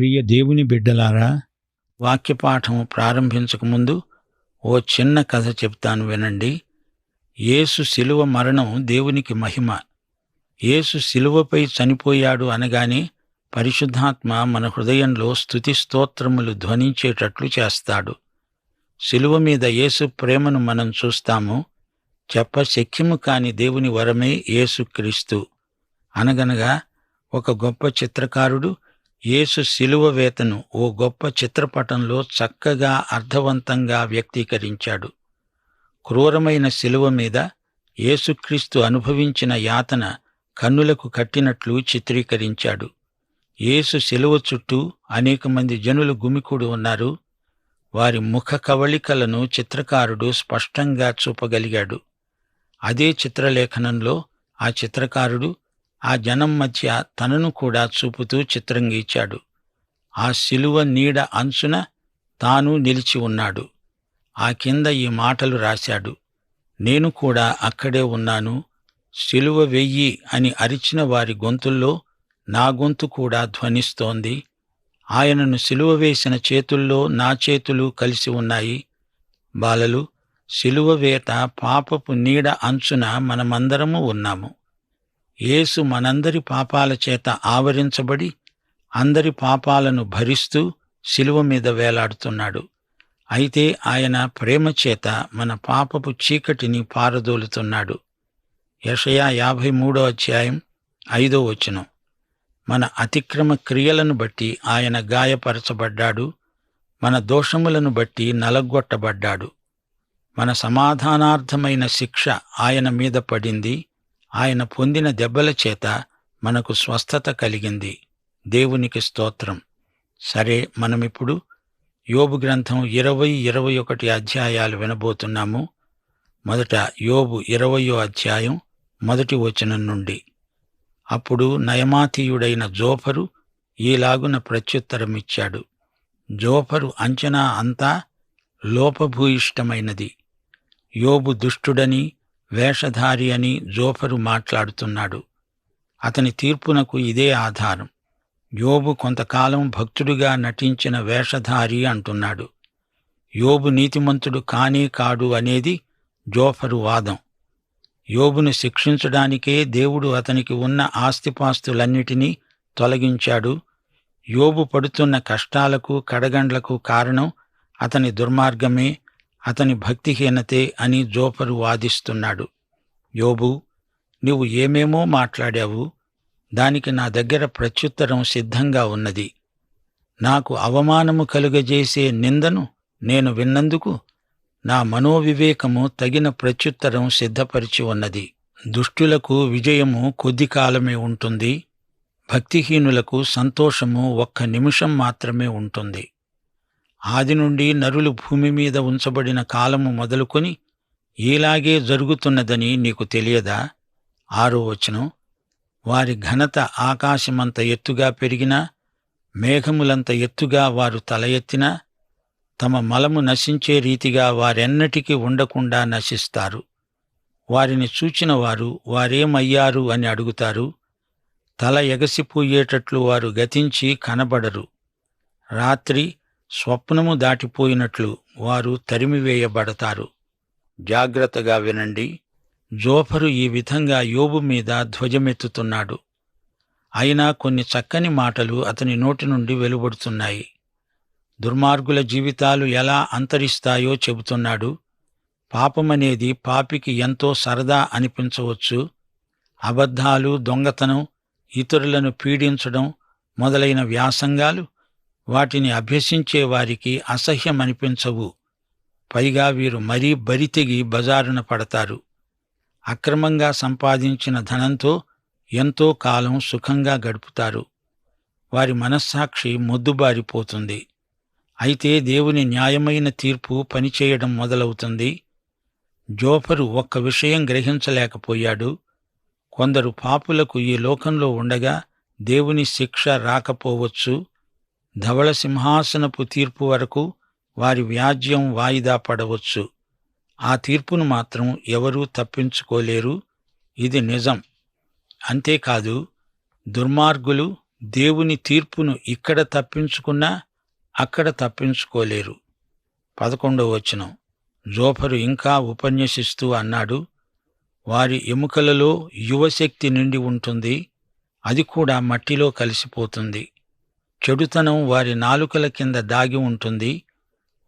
ప్రియ దేవుని బిడ్డలారా, వాక్యపాఠం ప్రారంభించకముందు ఓ చిన్న కథ చెప్తాను వినండి. యేసు శిలువ మరణం దేవునికి మహిమ. యేసు శిలువపై చనిపోయాడు అనగానే పరిశుద్ధాత్మ మన హృదయంలో స్తుతి స్తోత్రములు ధ్వనించేటట్లు చేస్తాడు. శిలువ మీద యేసు ప్రేమను మనం చూస్తాము. చెప్పశక్యము కాని దేవుని వరమే యేసుక్రీస్తు. అనగనగా ఒక గొప్ప చిత్రకారుడు యేసు శిలువ వేతను ఓ గొప్ప చిత్రపటంలో చక్కగా అర్థవంతంగా వ్యక్తీకరించాడు. క్రూరమైన శిలువ మీద యేసుక్రీస్తు అనుభవించిన యాతన కన్నులకు కట్టినట్లు చిత్రీకరించాడు. యేసు శిలువ చుట్టూ అనేక మంది జనులు గుమికూడి ఉన్నారు. వారి ముఖ కవళికలను చిత్రకారుడు స్పష్టంగా చూపగలిగాడు. అదే చిత్రలేఖనంలో ఆ చిత్రకారుడు ఆ జనం మధ్య తనను కూడా చూపుతూ చిత్రం గీచాడు. ఆ శిలువ నీడ అంచున తాను నిలిచి ఉన్నాడు. ఆ కింద ఈ మాటలు రాశాడు: నేను కూడా అక్కడే ఉన్నాను. శిలువ వెయ్యి అని అరిచిన వారి గొంతుల్లో నా గొంతు కూడా ధ్వనిస్తోంది. ఆయనను శిలువ వేసిన చేతుల్లో నా చేతులు కలిసి ఉన్నాయి. బాలలు, శిలువ వేత పాపపు నీడ అంచున మనమందరము ఉన్నాము. యేసు మనందరి పాపాల చేత ఆవరించబడి అందరి పాపాలను భరిస్తూ శిలువ మీద వేలాడుతున్నాడు. అయితే ఆయన ప్రేమ చేత మన పాపపు చీకటిని పారదోలుతున్నాడు. యెషయా 53:5 మన అతిక్రమ క్రియలను బట్టి ఆయన గాయపరచబడ్డాడు, మన దోషములను బట్టి నలగొట్టబడ్డాడు. మన సమాధానార్థమైన శిక్ష ఆయన మీద పడింది. ఆయన పొందిన దెబ్బల చేత మనకు స్వస్థత కలిగింది. దేవునికి స్తోత్రం. సరే, మనమిప్పుడు యోబు గ్రంథం 20-21 అధ్యాయాలు వినబోతున్నాము. మొదట యోబు 20వ అధ్యాయం 1 నుండి. అప్పుడు నయమాతీయుడైన జోఫరు ఈలాగున ప్రత్యుత్తరమిచ్చాడు. జోఫరు అంచనా అంతా లోపభూయిష్టమైనది. యోబు దుష్టుడని, వేషధారి అని జోఫరు మాట్లాడుతున్నాడు. అతని తీర్పునకు ఇదే ఆధారం. యోబు కొంతకాలం భక్తుడిగా నటించిన వేషధారి అంటున్నాడు. యోబు నీతిమంతుడు కానే కాడు అనేది జోఫరు వాదం. యోబును శిక్షించడానికే దేవుడు అతనికి ఉన్న ఆస్తిపాస్తులన్నిటినీ తొలగించాడు. యోబు పడుతున్న కష్టాలకు కడగండ్లకు కారణం అతని దుర్మార్గమే, అతని భక్తిహీనతే అని జోఫరు వాదిస్తున్నాడు. యోబు, నీవు ఏమేమో మాట్లాడావు. దానికి నా దగ్గర ప్రత్యుత్తరం సిద్ధంగా ఉన్నది. నాకు అవమానము కలుగజేసే నిందను నేను విన్నందుకు నా మనోవివేకము తగిన ప్రత్యుత్తరం సిద్ధపరిచి ఉన్నది. దుష్టులకు విజయము కొద్ది కాలమే ఉంటుంది. భక్తిహీనులకు సంతోషము ఒక్క నిమిషం మాత్రమే ఉంటుంది. ఆది నుండి నరులు భూమి మీద ఉంచబడిన కాలము మొదలుకొని ఇలాగే జరుగుతున్నదని నీకు తెలియదా? 6 వారి ఘనత ఆకాశమంత ఎత్తుగా పెరిగినా, మేఘములంత ఎత్తుగా వారు తల ఎత్తినా, తమ మలము నశించే రీతిగా వారెన్నటికీ ఉండకుండా నశిస్తారు. వారిని చూచిన వారు వారేమయ్యారు అని అడుగుతారు. తల ఎగసిపోయేటట్లు వారు గతించి కనబడరు. రాత్రి స్వప్నము దాటిపోయినట్లు వారు తరిమివేయబడతారు. జాగ్రత్తగా వినండి. జోఫరు ఈ విధంగా యోబు మీద ధ్వజమెత్తుతున్నాడు. అయినా కొన్ని చక్కని మాటలు అతని నోటి నుండి వెలువడుతున్నాయి. దుర్మార్గుల జీవితాలు ఎలా అంతరిస్తాయో చెబుతున్నాడు. పాపమనేది పాపికి ఎంతో సరదా అనిపించవచ్చు. అబద్ధాలు, దొంగతనం, ఇతరులను పీడించడం మొదలైన వ్యాసంగాలు వాటిని అభ్యసించే వారికి అసహ్యమనిపించవు. పైగా వీరు మరీ బరితెగి బజారున పడతారు. అక్రమంగా సంపాదించిన ధనంతో ఎంతో కాలం సుఖంగా గడుపుతారు. వారి మనస్సాక్షి మొద్దుబారిపోతుంది. అయితే దేవుని న్యాయమైన తీర్పు పనిచేయడం మొదలవుతుంది. జోఫరు ఒక్క విషయం గ్రహించలేకపోయాడు. కొందరు పాపులకు ఈ లోకంలో ఉండగా దేవుని శిక్ష రాకపోవచ్చు. ధవళ సింహాసనపు తీర్పు వరకు వారి వ్యాజ్యం వాయిదా పడవచ్చు. ఆ తీర్పును మాత్రం ఎవరూ తప్పించుకోలేరు. ఇది నిజం. అంతేకాదు, దుర్మార్గులు దేవుని తీర్పును ఇక్కడ తప్పించుకున్నా అక్కడ తప్పించుకోలేరు. 11వ వచనం. జోఫరు ఇంకా ఉపన్యసిస్తూ అన్నాడు, వారి ఎముకలలో యువశక్తి నిండి ఉంటుంది, అది కూడా మట్టిలో కలిసిపోతుంది. చెడుతనం వారి నాలుకల కింద దాగి ఉంటుంది,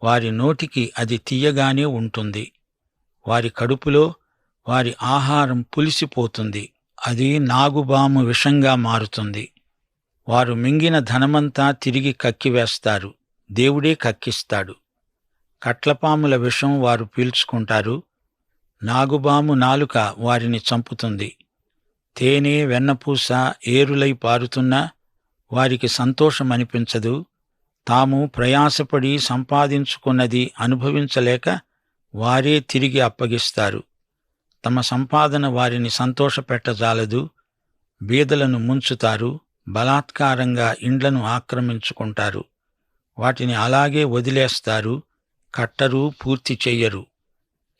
వారి నోటికి అది తీయగానే ఉంటుంది. వారి కడుపులో వారి ఆహారం పులిసిపోతుంది, అది నాగుబాము విషంగా మారుతుంది. వారు మింగిన ధనమంతా తిరిగి కక్కివేస్తారు, దేవుడే కక్కిస్తాడు. కట్లపాముల విషం వారు పీల్చుకుంటారు, నాగుబాము నాలుక వారిని చంపుతుంది. తేనె వెన్నపూస ఏరులై పారుతున్నా వారికి సంతోషమనిపించదు. తాము ప్రయాసపడి సంపాదించుకున్నది అనుభవించలేక వారే తిరిగి అప్పగిస్తారు. తమ సంపాదన వారిని సంతోషపెట్టజాలదు. బీదలను ముంచుతారు, బలాత్కారంగా ఇండ్లను ఆక్రమించుకుంటారు. వాటిని అలాగే వదిలేస్తారు, కట్టరు, పూర్తి చెయ్యరు.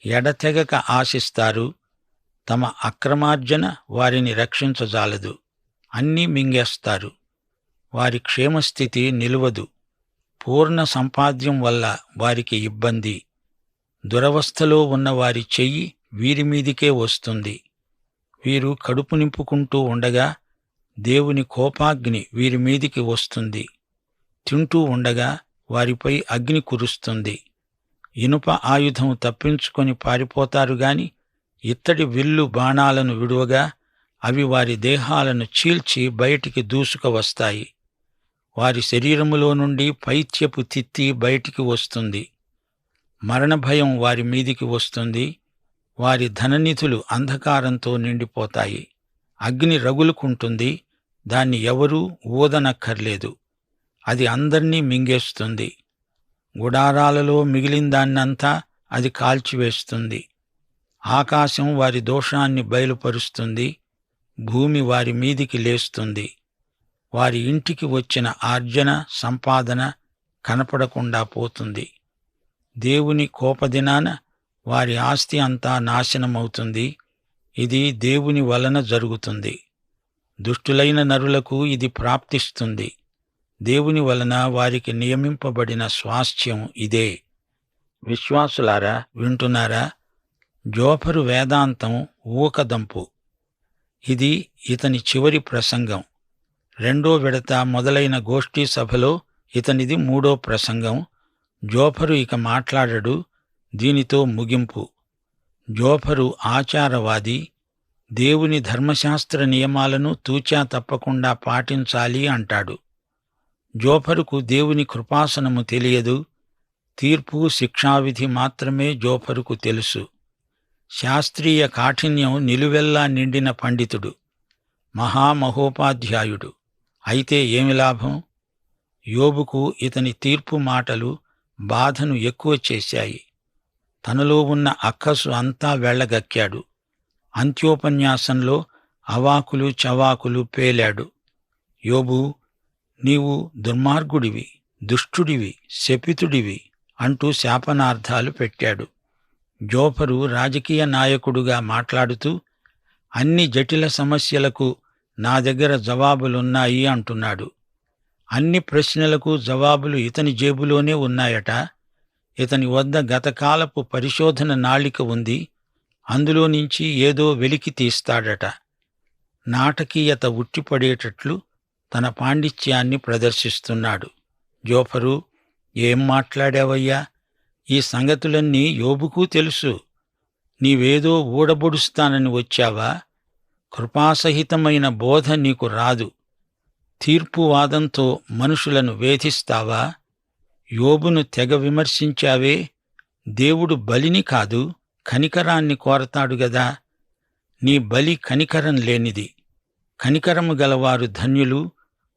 ఎడతెగక ఆశిస్తారు, తమ అక్రమార్జన వారిని రక్షించజాలదు. అన్నీ మింగేస్తారు, వారి క్షేమస్థితి నిలువదు. పూర్ణ సంపాద్యం వల్ల వారికి ఇబ్బంది. దురవస్థలో ఉన్న వారి చెయ్యి వీరిమీదికే వస్తుంది. వీరు కడుపు నింపుకుంటూ ఉండగా దేవుని కోపాగ్ని వీరిమీదికి వస్తుంది. తింటూ ఉండగా వారిపై అగ్ని కురుస్తుంది. ఇనుప ఆయుధం తప్పించుకొని పారిపోతారుగాని ఇత్తడి విల్లు బాణాలను విడువగా అవి వారి దేహాలను చీల్చి బయటికి దూసుకువస్తాయి. వారి శరీరములో నుండి పైత్యపు తిత్తి బయటికి వస్తుంది. మరణభయం వారి మీదికి వస్తుంది. వారి ధననిధులు అంధకారంతో నిండిపోతాయి. అగ్ని రగులుకుంటుంది, దాన్ని ఎవరూ ఊదనక్కర్లేదు. అది అందర్నీ మింగేస్తుంది. గుడారాలలో మిగిలిందాన్నంతా అది కాల్చివేస్తుంది. ఆకాశం వారి దోషాన్ని బయలుపరుస్తుంది, భూమి వారి మీదికి లేస్తుంది. వారి ఇంటికి వచ్చిన ఆర్జన సంపాదన కనపడకుండా పోతుంది. దేవుని కోపదినాన వారి ఆస్తి అంతా నాశనమవుతుంది. ఇది దేవుని వలన జరుగుతుంది. దుష్టులైన నరులకు ఇది ప్రాప్తిస్తుంది. దేవుని వలన వారికి నియమింపబడిన స్వాస్థ్యం ఇదే. విశ్వాసులారా, వింటున్నారా? జోఫరు వేదాంతం ఊకదంపు. ఇది ఇతని చివరి ప్రసంగం. 2వ విడత మొదలైన గోష్ఠీ సభలో ఇతనిది 3వ ప్రసంగం. జోఫరు ఇక మాట్లాడడు, దీనితో ముగింపు. జోఫరు ఆచారవాది. దేవుని ధర్మశాస్త్ర నియమాలను తూచా తప్పకుండా పాటించాలి అంటాడు. జోఫరుకు దేవుని కృపాసనము తెలియదు. తీర్పు, శిక్షావిధి మాత్రమే జోఫరుకు తెలుసు. శాస్త్రీయ కాఠిన్యం నిలువెల్లా నిండిన పండితుడు, మహామహోపాధ్యాయుడు. అయితే ఏమి లాభం? యోబుకు ఇతని తీర్పు మాటలు బాధను ఎక్కువ చేశాయి. తనలో ఉన్న అక్కసు అంతా వెళ్లగక్కాడు. అంత్యోపన్యాసంలో అవాకులు చవాకులు పేలాడు. యోబు, నీవు దుర్మార్గుడివి, దుష్టుడివి, శపితుడివి అంటూ శాపనార్థాలు పెట్టాడు. జోఫరు రాజకీయ నాయకుడుగా మాట్లాడుతూ అన్ని జటిల సమస్యలకు నా దగ్గర జవాబులున్నాయి అంటున్నాడు. అన్ని ప్రశ్నలకు జవాబులు ఇతని జేబులోనే ఉన్నాయట. ఇతని వద్ద గతకాలపు పరిశోధన నాళిక ఉంది. అందులో నుంచి ఏదో వెలికి తీస్తాడట. నాటకీయత ఉట్టిపడేటట్లు తన పాండిత్యాన్ని ప్రదర్శిస్తున్నాడు. జోఫరు, ఏం మాట్లాడావయ్యా? ఈ సంగతులన్నీ యోబుకు తెలుసు. నీవేదో ఊడబొడుస్తానని వచ్చావా? కృపాసహితమైన బోధ నీకు రాదు. తీర్పువాదంతో మనుషులను వేధిస్తావా? యోబును తెగ విమర్శించావే. దేవుడు బలిని కాదు, కనికరాన్ని కోరతాడు గదా. నీ బలి కనికరం లేనిది. కనికరము గలవారు ధన్యులు,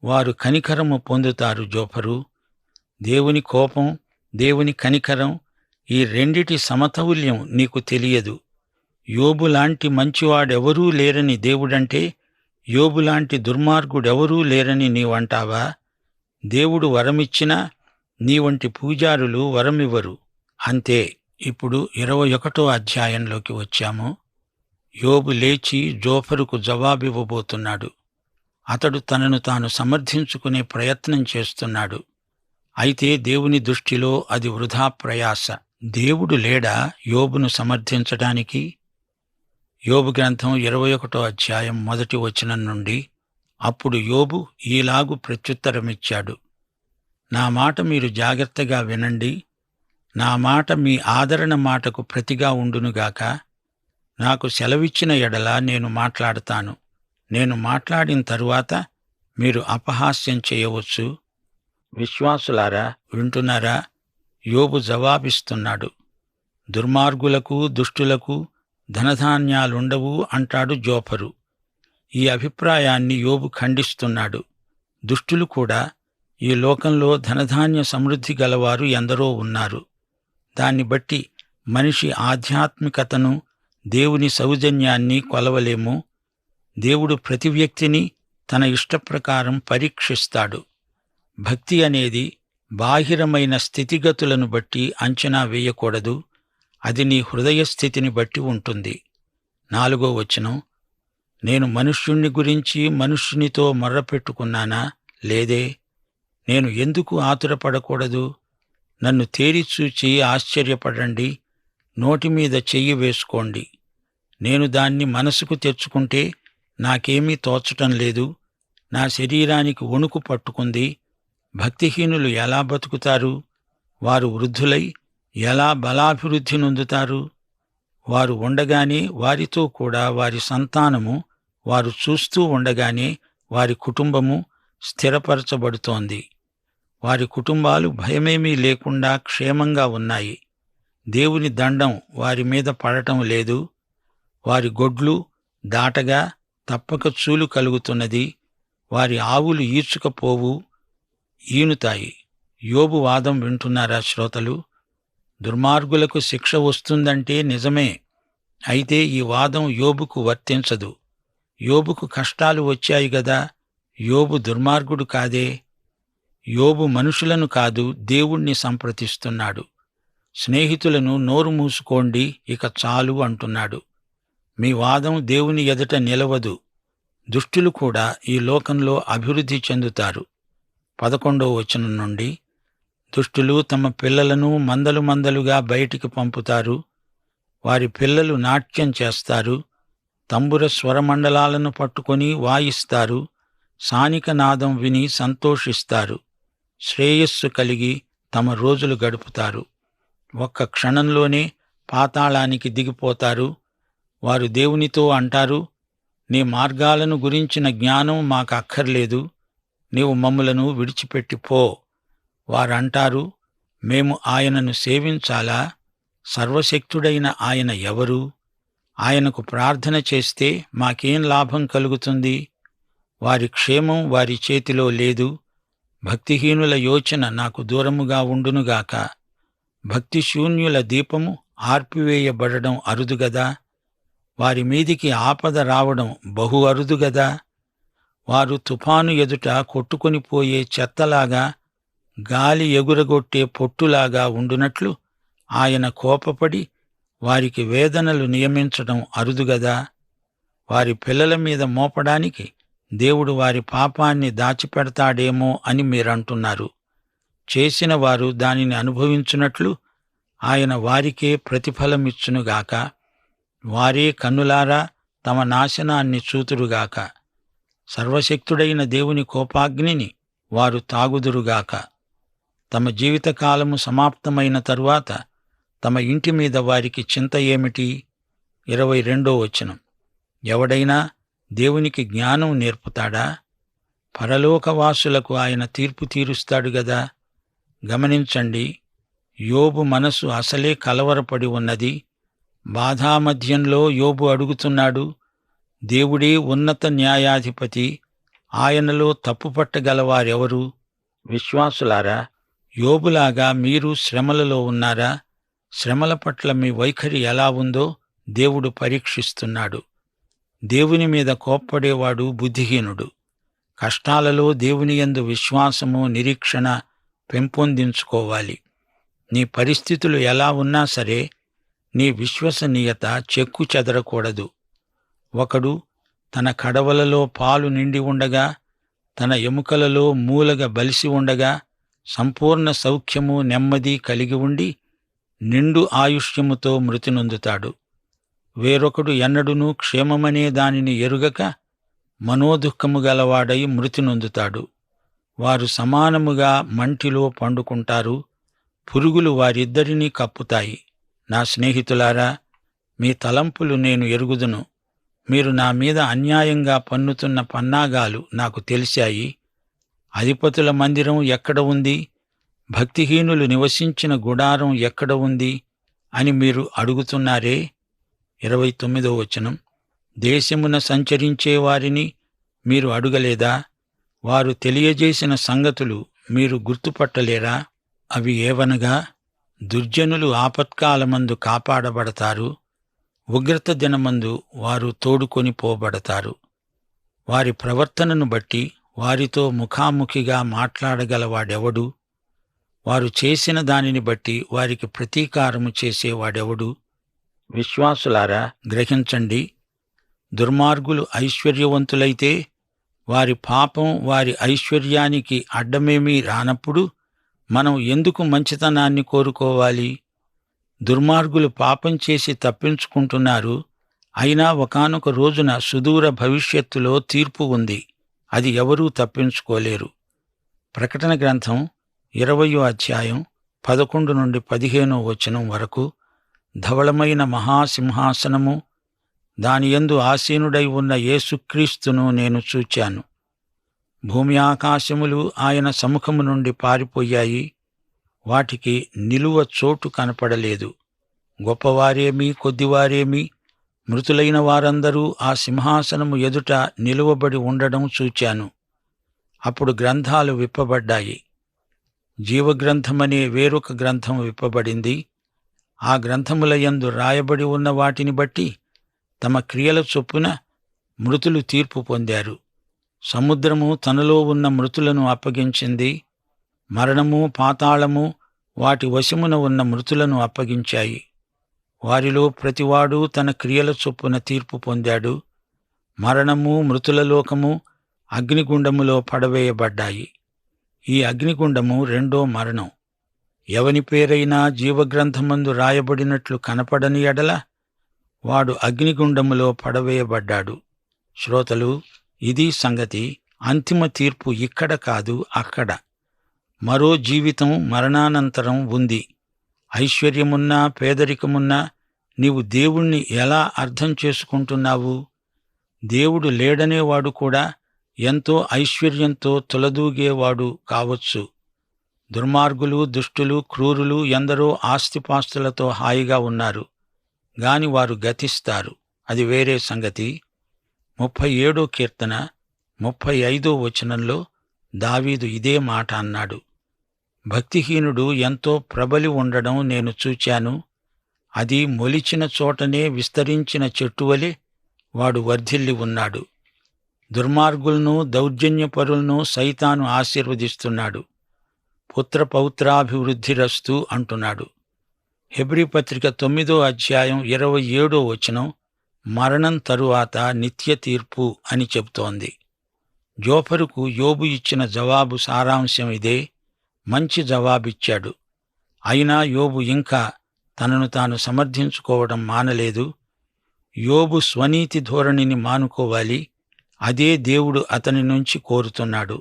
వారు కనికరము పొందుతారు. జోఫరు, దేవుని కోపం, దేవుని కనికరం, ఈ రెండిటి సమతౌల్యం నీకు తెలియదు. యోబులాంటి మంచివాడెవరూ లేరని దేవుడంటే, యోబులాంటి దుర్మార్గుడెవరూ లేరని నీవంటావా? దేవుడు వరమిచ్చినా నీవంటి పూజారులు వరమివ్వరు. అంతే. ఇప్పుడు 21వ అధ్యాయంలోకి వచ్చాము. యోబు లేచి జోఫరుకు జవాబివ్వబోతున్నాడు. అతడు తనను తాను సమర్థించుకునే ప్రయత్నం చేస్తున్నాడు. అయితే దేవుని దృష్టిలో అది వృథా ప్రయాస. దేవుడు లేడా యోబును సమర్థించటానికి? యోబు గ్రంథం 21 అధ్యాయం 1 వచనం నుండి, అప్పుడు యోబు ఈలాగు ప్రత్యుత్తరమిచ్చాడు: నా మాట మీరు జాగ్రత్తగా వినండి. నా మాట మీ ఆదరణ మాటకు ప్రతిగా ఉండునుగాక. నాకు సెలవిచ్చిన ఎడల నేను మాట్లాడతాను. నేను మాట్లాడిన తరువాత మీరు అపహాస్యం చేయవచ్చు. విశ్వాసులారా, వింటున్నారా? యోబు జవాబిస్తున్నాడు. దుర్మార్గులకు, దుష్టులకు ధనధాన్యాలుండవు అంటాడు జోఫరు. ఈ అభిప్రాయాన్ని యోబు ఖండిస్తున్నాడు. దుష్టులు కూడా, ఈ లోకంలో ధనధాన్య సమృద్ధి గలవారు ఎందరో ఉన్నారు. దాన్ని బట్టి మనిషి ఆధ్యాత్మికతను, దేవుని సౌజన్యాన్ని కొలవలేము. దేవుడు ప్రతి వ్యక్తిని తన ఇష్టప్రకారం పరీక్షిస్తాడు. భక్తి అనేది బాహిరమైన స్థితిగతులను బట్టి అంచనా వేయకూడదు. అది నీ హృదయ స్థితిని బట్టి ఉంటుంది. 4వ వచనం, నేను మనుష్యుణ్ణి గురించి మనుష్యునితో మొర్రపెట్టుకున్నానా? లేదే. నేను ఎందుకు ఆతురపడకూడదు? నన్ను తేరిచూచి ఆశ్చర్యపడండి. నోటిమీద చెయ్యి వేసుకోండి. నేను దాన్ని మనసుకు తెచ్చుకుంటే నాకేమీ తోచటం లేదు. నా శరీరానికి వణుకు పట్టుకుంది. భక్తిహీనులు ఎలా బతుకుతారు? వారు వృద్ధులై ఎలా బలాభివృద్ధి నొందుతారు? వారు ఉండగానే వారితో కూడా వారి సంతానము, వారు చూస్తూ ఉండగానే వారి కుటుంబము స్థిరపరచబడుతోంది. వారి కుటుంబాలు భయమేమీ లేకుండా క్షేమంగా ఉన్నాయి. దేవుని దండం వారి మీద పడటం లేదు. వారి గొడ్లు దాటగా తప్పక చూలు కలుగుతున్నది. వారి ఆవులు ఈడ్చుకపోవు, ఈనుతాయి. యోబు వాదం వింటున్నారా శ్రోతలు? దుర్మార్గులకు శిక్ష వస్తుందంటే నిజమే. అయితే ఈ వాదం యోబుకు వర్తించదు. యోబుకు కష్టాలు వచ్చాయి గదా. యోబు దుర్మార్గుడు కాదే. యోబు మనుషులను కాదు, దేవుణ్ణి సంప్రదిస్తున్నాడు. స్నేహితులను నోరు మూసుకోండి, ఇక చాలు అంటున్నాడు. మీ వాదం దేవుని ఎదుట నిలవదు. దుష్టులు కూడా ఈ లోకంలో అభివృద్ధి చెందుతారు. 11వ వచనం నుండి, దుష్టులు తమ పిల్లలను మందలు మందలుగా బయటికి పంపుతారు. వారి పిల్లలు నాట్యం చేస్తారు. తంబుర స్వరమండలాలను పట్టుకొని వాయిస్తారు. సానిక నాదం విని సంతోషిస్తారు. శ్రేయస్సు కలిగి తమ రోజులు గడుపుతారు. ఒక్క క్షణంలోనే పాతాళానికి దిగిపోతారు. వారు దేవునితో అంటారు, నీ మార్గాలను గురించిన జ్ఞానం మాకు అక్కర్లేదు. నీవు మమ్ములను విడిచిపెట్టిపో. వారంటారు, మేము ఆయనను సేవించాలా? సర్వశక్తుడైన ఆయన ఎవరు? ఆయనకు ప్రార్థన చేస్తే మాకేం లాభం కలుగుతుంది? వారి క్షేమం వారి చేతిలో లేదు. భక్తిహీనుల యోచన నాకు దూరముగా ఉండునుగాక. భక్తిశూన్యుల దీపము ఆర్పివేయబడడం అరుదుగదా. వారి మీదికి ఆపద రావడం బహు అరుదుగదా. వారు తుఫాను ఎదుట కొట్టుకొనిపోయే చెత్తలాగా, గాలి ఎగురగొట్టే పొట్టులాగా ఉండునట్లు ఆయన కోపపడి వారికి వేదనలు నియమించడం అరుదుగదా. వారి పిల్లల మీద మోపడానికి దేవుడు వారి పాపాన్ని దాచిపెడతాడేమో అని మీరంటున్నారు. చేసిన వారు దానిని అనుభవించున్నట్లు ఆయన వారికే ప్రతిఫలమిచ్చునుగాక. వారే కన్నులారా తమ నాశనాన్ని చూతురుగాక. సర్వశక్తుడైన దేవుని కోపాగ్నిని వారు తాగుదురుగాక. తమ జీవితకాలము సమాప్తమైన తరువాత తమ ఇంటి మీద వారికి చింత ఏమిటి? 22వ వచనం, ఎవడైనా దేవునికి జ్ఞానం నేర్పుతాడా? పరలోకవాసులకు ఆయన తీర్పు తీరుస్తాడు గదా. గమనించండి, యోబు మనసు అసలే కలవరపడి ఉన్నది. బాధామధ్యంలో యోబు అడుగుతున్నాడు, దేవుడే ఉన్నత న్యాయాధిపతి, ఆయనలో తప్పుపట్టగలవారెవరు? విశ్వాసులారా, యోబులాగా మీరు శ్రమలలో ఉన్నారా? శ్రమల పట్ల మీ వైఖరి ఎలా ఉందో దేవుడు పరీక్షిస్తున్నాడు. దేవుని మీద కోప్పడేవాడు బుద్ధిహీనుడు. కష్టాలలో దేవుని యందు విశ్వాసము, నిరీక్షణ పెంపొందించుకోవాలి. నీ పరిస్థితులు ఎలా ఉన్నా సరే నీ విశ్వసనీయత చెక్కు చెదరకూడదు. ఒకడు తన కడవలలో పాలు నిండి ఉండగా, తన ఎముకలలో మూలగ బలిసి ఉండగా, సంపూర్ణ సౌఖ్యము నెమ్మది కలిగి ఉండి నిండు ఆయుష్యముతో మృతి నొందుతాడు. వేరొకడు ఎన్నడునూ క్షేమమనే దానిని ఎరుగక మనోదుఃఖము గలవాడై మృతి నొందుతాడు. వారు సమానముగా మంటిలో పండుకుంటారు, పురుగులు వారిద్దరినీ కప్పుతాయి. నా స్నేహితులారా, మీ తలంపులు నేను ఎరుగుదును. మీరు నా మీద అన్యాయంగా పన్నుతున్న పన్నాగాలు నాకు తెలిశాయి. అధిపతుల మందిరం ఎక్కడ ఉంది? భక్తిహీనులు నివసించిన గుడారం ఎక్కడ ఉంది అని మీరు అడుగుతున్నారే. 29వ వచనం. దేశమున సంచరించే వారిని మీరు అడుగలేదా? వారు తెలియజేసిన సంగతులు మీరు గుర్తుపట్టలేరా? అవి ఏవనగా, దుర్జనులు ఆపత్కాలమందు కాపాడబడతారు, ఉగ్రత దినమందు వారు తోడుకొని పోబడతారు. వారి ప్రవర్తనను బట్టి వారితో ముఖాముఖిగా మాట్లాడగలవాడెవడు? వారు చేసిన దానిని బట్టి వారికి ప్రతీకారము చేసేవాడెవడు? విశ్వాసులారా, గ్రహించండి. దుర్మార్గులు ఐశ్వర్యవంతులైతే వారి పాపం వారి ఐశ్వర్యానికి అడ్డమేమీ రానప్పుడు మనం ఎందుకు మంచితనాన్ని కోరుకోవాలి? దుర్మార్గులు పాపం చేసి తప్పించుకుంటున్నారు. అయినా ఒకానొక రోజున సుదూర భవిష్యత్తులో తీర్పు ఉంది. అది ఎవరూ తప్పించుకోలేరు. ప్రకటన గ్రంథం 20వ అధ్యాయం 11 నుండి 15వ వచనం వరకు. ధవళమైన మహాసింహాసనము, దానియందు ఆసీనుడై ఉన్న యేసుక్రీస్తును నేను చూచాను. భూమి ఆకాశములు ఆయన సముఖము నుండి పారిపోయాయి. వాటికి నిలువ చోటు కనపడలేదు. గొప్పవారేమీ కొద్దివారేమీ మృతులైన వారందరూ ఆ సింహాసనము ఎదుట నిలువబడి ఉండడం చూచాను. అప్పుడు గ్రంథాలు విప్పబడ్డాయి. జీవగ్రంథమనే వేరొక గ్రంథం విప్పబడింది. ఆ గ్రంథములయందు రాయబడి ఉన్న వాటిని బట్టి తమ క్రియల చొప్పున మృతులు తీర్పు పొందారు. సముద్రము తనలో ఉన్న మృతులను అప్పగించింది. మరణము, పాతాళము వాటి వశమున ఉన్న మృతులను అప్పగించాయి. వారిలో ప్రతివాడు తన క్రియల చొప్పున తీర్పు పొందాడు. మరణము, మృతుల లోకము అగ్నిగుండములో పడవేయబడ్డాయి. ఈ అగ్నిగుండము రెండో మరణం. ఎవని పేరైనా జీవగ్రంథమందు రాయబడినట్లు కనపడని ఎడల వాడు అగ్నిగుండములో పడవేయబడ్డాడు. శ్రోతలు, ఇది సంగతి. అంతిమ తీర్పు ఇక్కడ కాదు, అక్కడ. మరో జీవితం మరణానంతరం ఉంది. ఐశ్వర్యమున్నా పేదరికమున్నా నీవు దేవుణ్ణి ఎలా అర్థం చేసుకుంటున్నావు? దేవుడు లేడనేవాడు కూడా ఎంతో ఐశ్వర్యంతో తులదూగేవాడు కావచ్చు. దుర్మార్గులు, దుష్టులు, క్రూరులు ఎందరో ఆస్తిపాస్తులతో హాయిగా ఉన్నారు. గాని వారు గతిస్తారు. అది వేరే సంగతి. 37వ కీర్తన 35వ వచనంలో దావీదు ఇదే మాట అన్నాడు. భక్తిహీనుడు ఎంతో ప్రబలి ఉండడం నేను చూచాను. అది మొలిచిన చోటనే విస్తరించిన చెట్టువలె వాడు వర్ధిల్లి ఉన్నాడు. దుర్మార్గులను, దౌర్జన్యపరులను సైతాను ఆశీర్వదిస్తున్నాడు. పుత్రపౌత్రాభివృద్ధిరస్తు అంటున్నాడు. హెబ్రీ పత్రిక 9వ అధ్యాయం 27వ వచనం మరణం తరువాత నిత్య తీర్పు అని చెబుతోంది. జోఫరుకు యోబు ఇచ్చిన జవాబు సారాంశం ఇదే. మంచి జవాబిచ్చాడు. అయినా యోబు ఇంకా తనను తాను సమర్థించుకోవడం మానలేదు. యోబు స్వనీతి ధోరణిని మానుకోవాలి. అదే దేవుడు అతని నుంచి కోరుతున్నాడు.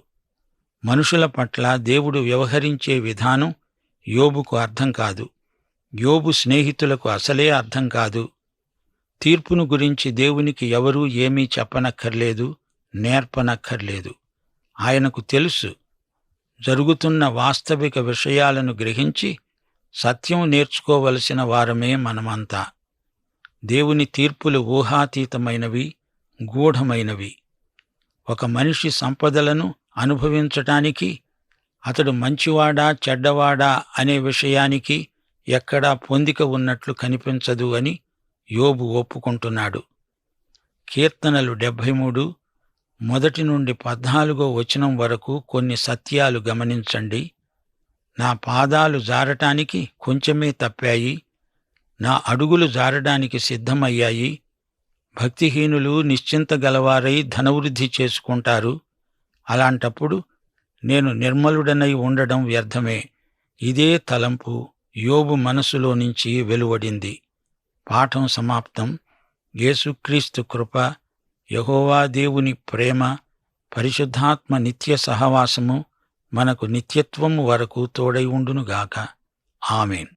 మనుషుల పట్ల దేవుడు వ్యవహరించే విధానం యోబుకు అర్థం కాదు. యోబు స్నేహితులకు అసలే అర్థం కాదు. తీర్పును గురించి దేవునికి ఎవరూ ఏమీ చెప్పనక్కర్లేదు, నేర్పనక్కర్లేదు. ఆయనకు తెలుసు. జరుగుతున్న వాస్తవిక విషయాలను గ్రహించి సత్యం నేర్చుకోవలసిన వారమే మనమంతా. దేవుని తీర్పులు ఊహాతీతమైనవి, గూఢమైనవి. ఒక మనిషి సంపదలను అనుభవించటానికి అతడు మంచివాడా చెడ్డవాడా అనే విషయానికి ఎక్కడా పొందిక ఉన్నట్లు కనిపించదు అని యోబు ఒప్పుకుంటున్నాడు. కీర్తనలు 73 1 నుండి 14వ వచనం వరకు కొన్ని సత్యాలు గమనించండి. నా పాదాలు జారటానికి కొంచెమే తప్పాయి, నా అడుగులు జారడానికి సిద్ధమయ్యాయి. భక్తిహీనులు నిశ్చింత గలవారై ధనవృద్ధి చేసుకుంటారు. అలాంటప్పుడు నేను నిర్మలుడనై ఉండడం వ్యర్థమే. ఇదే తలంపు యోబు మనసులో నుంచి వెలువడింది. పాఠం సమాప్తం. యేసుక్రీస్తు కృప, యెహోవా దేవుని ప్రేమ, పరిశుద్ధాత్మ నిత్య సహవాసము మనకు నిత్యత్వము వరకు తోడై ఉండునుగాక. ఆమేన్.